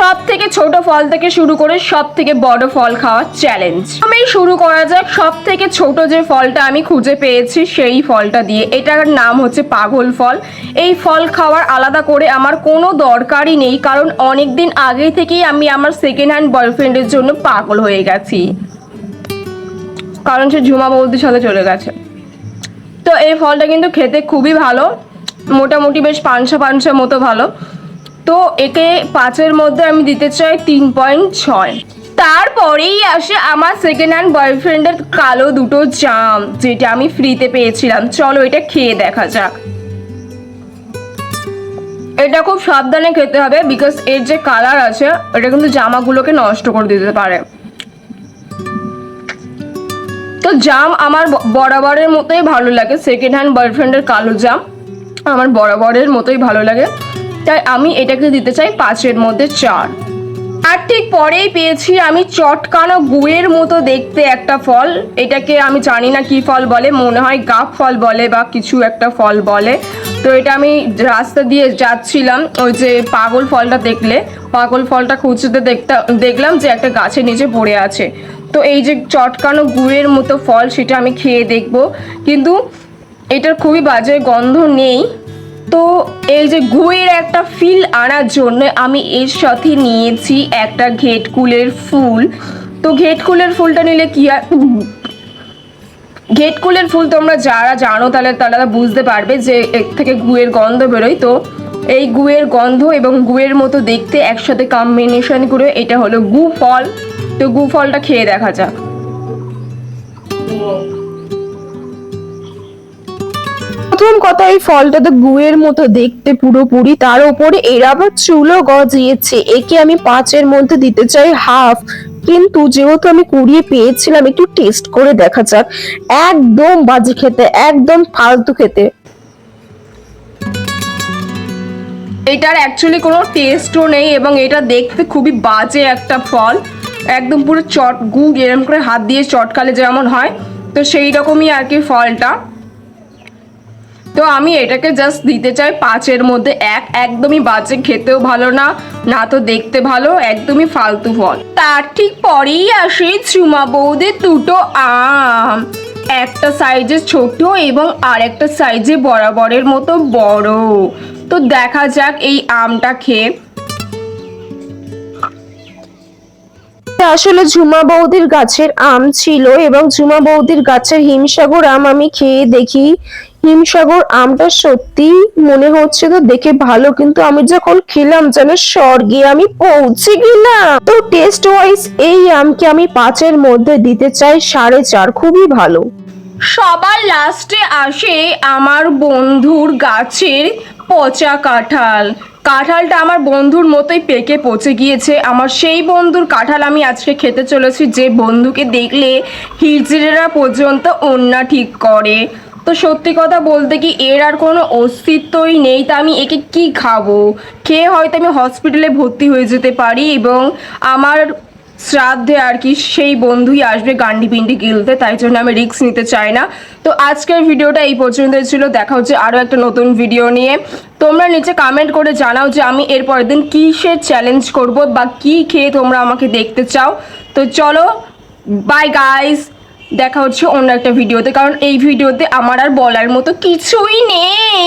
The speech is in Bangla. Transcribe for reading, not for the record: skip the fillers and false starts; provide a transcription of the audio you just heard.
সব থেকে ছোট ফল থেকে শুরু করে সব থেকে বড় ফল খাওয়ার চ্যালেঞ্জ। আমি শুরু করা যাক সব থেকে ছোট যে ফলটা আমি খুঁজে পেয়েছি সেই ফলটা দিয়ে। এটার নাম হচ্ছে পাগল ফল। এই ফল খাওয়ার আলাদা করে আমার কোনো দরকারই নেই, কারণ অনেক দিন আগে থেকেই আমি আমার সেকেন্ড হ্যান্ড বয়ফ্রেন্ডের জন্য পাগল হয়ে গেছি, কারণ সে ঝুমা বৌদির সাথে চলে গেছে। তো এই ফলটা কিন্তু খেতে খুবই ভালো, মোটামুটি বেশ পাঞ্চা পাঞ্চা মতো ভালো। তো একে 5-এর মধ্যে আমি দিতে চাই 3.6। তারপরেই আসে আমার সেকেন্ড হ্যান্ড বয়ফ্রেন্ডের কালো দুটো জাম, যেটা আমি ফ্রিতে পেয়েছিলাম। চলো এটা খেয়ে দেখা যাক। এটা খুব সাবধানে খেতে হবে, বিকজ এর যে কালার আছে এটা কিন্তু জামাগুলোকে নষ্ট করে দিতে পারে। তো জাম আমার বরাবরের মতোই ভালো লাগে, সেকেন্ড হ্যান্ড বয়ফ্রেন্ডের কালো জাম আমার বরাবরের মতোই ভালো লাগে, তাই আমি এটাকে দিতে চাই 5-এর মধ্যে 4। আর ঠিক পরেই পেয়েছি আমি চটকানো গুয়ের মতো দেখতে একটা ফল। এটাকে আমি জানি না কি ফল বলে, মনে হয় গাব ফল বলে বা কিছু একটা ফল বলে। তো এটা আমি রাস্তা দিয়ে যাচ্ছিলাম, ওই যে পাগল ফলটা দেখলে, পাগল ফলটা খুঁজতে দেখলাম যে একটা গাছের নিচে পড়ে আছে। তো এই যে চটকানো গুয়ের মতো ফল, সেটা আমি খেয়ে দেখব, কিন্তু এটার খুবই বাজে গন্ধ নেই। তো এই যে গুয়ের একটা ফিল আনার জন্য আমি এর সাথে নিয়েছি একটা ঘেটকুলের ফুল। তো ঘেটকুলের ফুলটা নিলে কি হয়, ঘেটকুলের ফুল তোমরা যারা জানো তারা বুঝতে পারবে যে এর থেকে গুয়ের গন্ধ বেরোয়। তো এই গুয়ের গন্ধ এবং গুয়ের মতো দেখতে একসাথে কম্বিনেশন করে এটা হলো গু ফল। তো গু ফলটা খেয়ে দেখা যাক। প্রথম কথা, এই ফলটা তো গুয়ের মতো দেখতে পুরোপুরি, তার উপরে এর আবার চুলও গজিয়েছে। একে আমি 5-এর মধ্যে দিতে চাই হাফ। কিন্তু যেহেতু আমি কুড়িয়ে পেয়েছিলাম, একটু টেস্ট করে দেখা যাক। একদম বাজে খেতে, একদম ফালতু খেতে। এটার অ্যাকচুয়ালি কোনো টেস্টও নেই এবং এটা দেখতে খুবই বাজে একটা ফল, একদম পুরো গু এরকম করে হাত দিয়ে চটকালে যেমন হয়, তো সেই রকমই আর কি ফলটা। তো আমি এটাকে জাস্ট দিতে চাই 5-এর মধ্যে 1। একদমই বাজে, খেতেও ভালো না, না তো দেখতে ভালো, একদমই ফালতু ফল। তার ঠিক পরেই আসে ঝুমা বৌদির দুটো আম, একটা সাইজে ছোট এবং আর একটা সাইজে বরাবরের মতো বড়। তো দেখা যাক এই আমটা খেয়ে। আসলে ঝুমা বৌদির গাছের আম ছিল এবং ঝুমা বৌদির গাছের হিমসাগর আম আমি খেয়ে দেখি। হিমসাগর আমটা সত্যি মনে হচ্ছে তো দেখে ভালো, কিন্তু আমি যখন খেলাম যেন স্বর্গে আমি পৌঁছে গেলাম। তো টেস্ট ওয়াইজ এই আমকে আমি 5-এর মধ্যে দিতে চাই 4.5। খুবই ভালো। সবার লাস্টে আসে আমার বন্ধুর গাছের পচা কাঁঠাল। কাঁঠালটা আমার বন্ধুর মতোই পেকে পচে গিয়েছে। আমার সেই বন্ধুর কাঁঠাল আমি আজকে খেতে চলেছি, যে বন্ধুকে দেখলে হিজড়েরা পর্যন্ত ওন্না ঠিক করে। তো সত্যি কথা বলতে কি এর আর কোনো অস্তিত্বই নেই। তা আমি একে কি খাবো? খেয়ে হয়তো আমি হসপিটালে ভর্তি হয়ে যেতে পারি এবং আমার শ্রাদ্ধে আর কি সেই বন্ধুই আসবে গান্ডি পিন্ডি গিলতে, তাই জন্য আমি রিস্ক নিতে চাই না। তো আজকের ভিডিওটা এই পর্যন্তই ছিল, দেখা হচ্ছে আরও একটা নতুন ভিডিও নিয়ে। তোমরা নিচে কমেন্ট করে জানাও যে আমি এর পরের দিন কিসের চ্যালেঞ্জ করব বা কি খেয়ে তোমরা আমাকে দেখতে চাও। তো চলো, বাই গাইস, দেখা হচ্ছে অন্য একটা ভিডিওতে, কারণ এই ভিডিওতে আমার আর বলার মতো কিছুই নেই।